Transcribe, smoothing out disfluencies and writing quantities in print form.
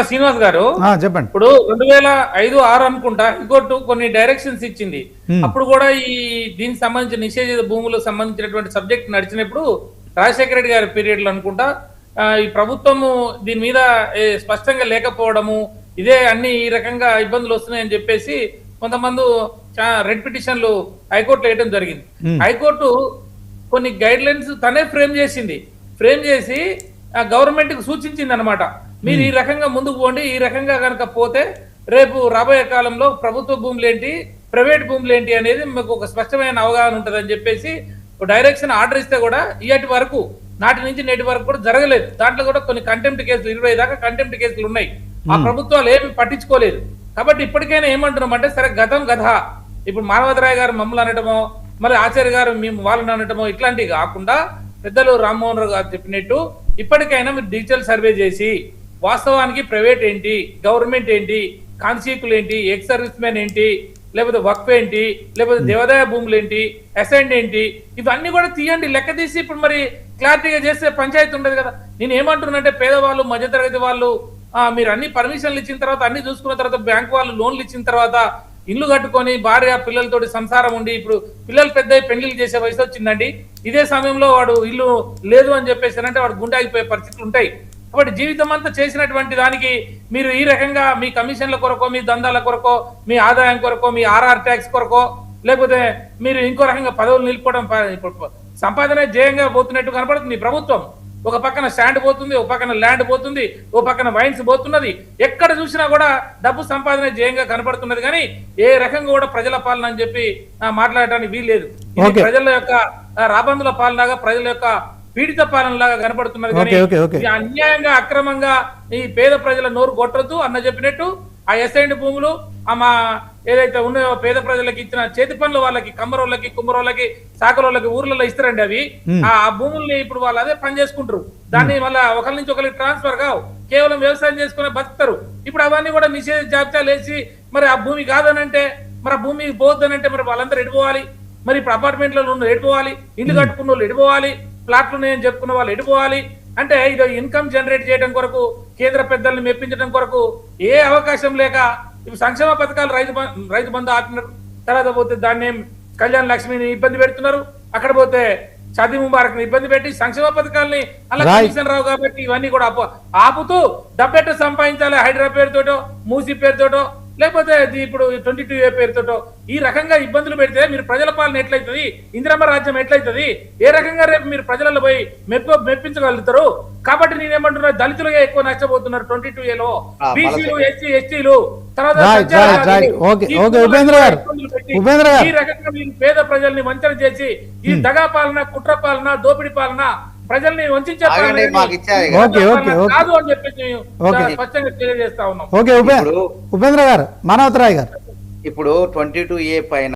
శ్రీనివాస్ గారు చెప్పండి. ఇప్పుడు 2005-6 అనుకుంటా హైకోర్టు కొన్ని డైరెక్షన్స్ ఇచ్చింది. అప్పుడు కూడా ఈ దీనికి సంబంధించిన నిషేధిత భూములకు సంబంధించినటువంటి సబ్జెక్ట్ నడిచినప్పుడు రాజశేఖర రెడ్డి గారి పీరియడ్ లో అనుకుంటా ఈ ప్రభుత్వము దీని మీద స్పష్టంగా లేకపోవడము, ఇదే అన్ని ఈ రకంగా ఇబ్బందులు వస్తున్నాయని చెప్పేసి కొంతమంది రెడ్ పిటిషన్లు హైకోర్టులో వేయడం జరిగింది. హైకోర్టు కొన్ని గైడ్ లైన్స్ తనే ఫ్రేమ్ చేసింది. ఫ్రేమ్ చేసి గవర్నమెంట్ కి సూచించింది అనమాట. మీరు ఈ రకంగా ముందుకు పోండి, ఈ రకంగా కనుక పోతే రేపు రాబోయే కాలంలో ప్రభుత్వ భూములు ఏంటి, ప్రైవేట్ భూములు ఏంటి అనేది మీకు ఒక స్పష్టమైన అవగాహన ఉంటుంది అని చెప్పేసి డైరెక్షన్ ఆర్డర్ ఇస్తే కూడా ఇయటి వరకు నాటి నుంచి నేటి వరకు కూడా జరగలేదు. దాంట్లో కూడా కొన్ని కంటెంప్ట్ కేసులు 20 దాకా కంటెంప్ట్ కేసులు ఉన్నాయి. ఆ ప్రభుత్వాలు ఏమి పట్టించుకోలేదు. కాబట్టి ఇప్పటికైనా ఏమంటున్నాం అంటే సరే గతం గత, ఇప్పుడు మానవతరాయ్ గారు మమ్మల్ని అనటమో, మళ్ళీ ఆచార్య గారు మేము వాళ్ళని అనటమో ఇట్లాంటివి కాకుండా పెద్దలు రామ్మోహన్ రావు గారు చెప్పినట్టు ఇప్పటికైనా మీరు డిజిటల్ సర్వే చేసి వాస్తవానికి ప్రైవేట్ ఏంటి, గవర్నమెంట్ ఏంటి, కాన్సీకులు ఏంటి, ఎక్స్ సర్వీస్ మెన్ ఏంటి, లేకపోతే వక్ఫ్ ఏంటి, లేకపోతే దేవాదాయ భూములు ఏంటి, అసైన్ ఏంటి, ఇవన్నీ కూడా తీయండి, లెక్క తీసి ఇప్పుడు మరి క్లారిటీగా చేస్తే పంచాయతీ ఉండదు కదా. నేను ఏమంటున్నానంటే పేదవాళ్ళు, మధ్యతరగతి వాళ్ళు మీరు అన్ని పర్మిషన్లు ఇచ్చిన తర్వాత, అన్ని చూసుకున్న తర్వాత, బ్యాంకు వాళ్ళు లోన్లు ఇచ్చిన తర్వాత ఇల్లు కట్టుకొని భార్య పిల్లలతోటి సంసారం ఉండి ఇప్పుడు పిల్లలు పెద్ద పెళ్లిళ్ళు చేసే వయసు వచ్చిందండి. ఇదే సమయంలో వాడు ఇల్లు లేదు అని చెప్పేసి అంటే వాడు గుండె ఆగిపోయే పరిస్థితులు ఉంటాయి. కాబట్టి జీవితం అంతా చేసినటువంటి దానికి మీరు ఈ రకంగా మీ కమిషన్ల కొరకో, మీ దందాల కొరకో, మీ ఆదాయం కొరకో, మీ ఆర్ఆర్ ట్యాక్స్ కొరకో, లేకపోతే మీరు ఇంకో రకంగా పదవులు నిలుపుకోవడం, ఇప్పుడు సంపాదన జయంగా పోతున్నట్టు కనపడుతుంది. ప్రభుత్వం ఒక పక్కన స్టాండ్ పోతుంది, ఒక పక్కన ల్యాండ్ పోతుంది, ఒక పక్కన వైన్స్ పోతున్నది. ఎక్కడ చూసినా కూడా డబ్బు సంపాదన జయంగా కనపడుతున్నది. కానీ ఏ రకంగా కూడా ప్రజల పాలన అని చెప్పి మాట్లాడటానికి వీల్లేదు. ఇది ప్రజల యొక్క రాబందుల పాలనగా, ప్రజల యొక్క పీడిత పాలనలాగా కనపడుతున్నది. కానీ అన్యాయంగా అక్రమంగా ఈ పేద ప్రజల నోరు కొట్టద్దు అన్న చెప్పినట్టు ఆ ఎస్ఐండ్ భూములు మా ఏదైతే ఉన్నాయో పేద ప్రజలకు ఇచ్చిన చేతి పనులు వాళ్ళకి, కమ్మరోళ్ళకి, కుమ్మరోళ్ళకి, సాకరోళ్ళకి ఊర్లలో ఇస్తారండి. అవి ఆ భూముల్ని ఇప్పుడు వాళ్ళు అదే పని చేసుకుంటారు. దాన్ని మళ్ళీ ఒకరి నుంచి ఒకరికి ట్రాన్స్ఫర్ కావు, కేవలం వ్యవసాయం చేసుకునే బతుకుతారు. ఇప్పుడు అవన్నీ కూడా నిషేధ జాబితాలు వేసి మరి ఆ భూమి కాదనంటే, మరి ఆ భూమి పోద్దనంటే మరి వాళ్ళందరూ ఎడిపోవాలి. మరి ఇప్పుడు అపార్ట్మెంట్లలో ఉన్న ఎడిపోవాలి, ఇల్లు కట్టుకున్న వాళ్ళు ఎడిపోవాలి, ప్లాట్లు ఉన్నాయని చెప్పుకున్న వాళ్ళు ఎడిపోవాలి. అంటే ఇది ఇన్కమ్ జనరేట్ చేయడం కొరకు, కేంద్ర పెద్దల్ని మెప్పించడం కొరకు ఏ అవకాశం లేక ఇప్పుడు సంక్షేమ పథకాలు రైతు బంధు ఆపినారు. తర్వాత పోతే దాన్ని కళ్యాణ లక్ష్మిని ఇబ్బంది పెడుతున్నారు. అక్కడ పోతే షాదీ ముబారక్ ని ఇబ్బంది పెట్టి సంక్షేమ పథకాలని అలా కమిషన్ రావు కాబట్టి ఇవన్నీ కూడా ఆపుతూ డబ్బెట్ట సంపాదించాలి. హైడ్రా పేరుతోటో, మూసీ పేరుతోటో, లేకపోతే ఇప్పుడు 22A పేరుతోటో ఈ రకంగా ఇబ్బందులు పెడితే మీరు ప్రజల పాలన ఎట్లయితుంది, ఇందిరమ్మ రాజ్యం ఎట్లయితుంది, ఏ రకంగా రేపు మీరు ప్రజలలో పోయి మెప్పించగలుగుతారు. కాబట్టి నేనేమంటున్నా, దళితులుగా ఎక్కువ నష్టపోతున్నారు 22Aలో, బీసీలు, ఎస్సీ, ఎస్టీలు, తర్వాత ఈ రకంగా మీరు పేద ప్రజల్ని వంచన చేసి ఈ దగా పాలన, కుట్ర పాలన, దోపిడి పాలన, ప్రజల్ని వంచే కాదు అని చెప్పేసి స్పష్టంగా తెలియజేస్తా ఉన్నాం. ఉపేంద్ర గారు, మానవతరాయ్ గారు, ఇప్పుడు 22A పైన